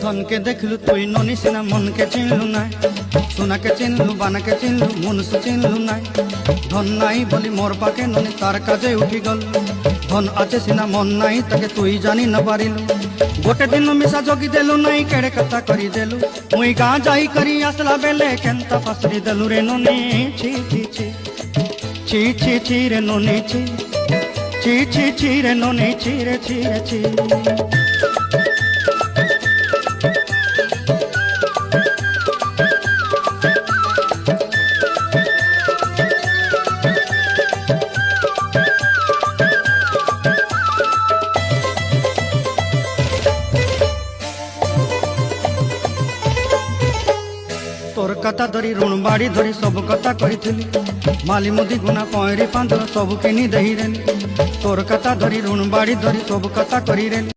धन के देखलु तुई ननी सिना मन के चिन्हलु ना सोना के चिन्हलु बाना के चिन्हलु मनुष्य चिन्हलु ना धन नाई बोली मोर पाके ननी तार काजे उठी गल धन आचे सिना मन नाई ताके तुई जानी न पारिलु गोटे दिन मिसा जगी देलु नाई केड़े कथा करी देलु मुई गाँ जाई करी आसला बेले केंता पासरी देलु रे ननी छी छी छी छी छी छी रे ननी छी छी छी छी रे ननी छी रे छी रे छी तोर कथा धरी ऋण बाड़ी धरी सब कथा कही माली मुदी गुना पहरी पांदर सब किनी दही रेली तोर कथा धरी ऋण बाड़ी धरी सब कथा करी रेली।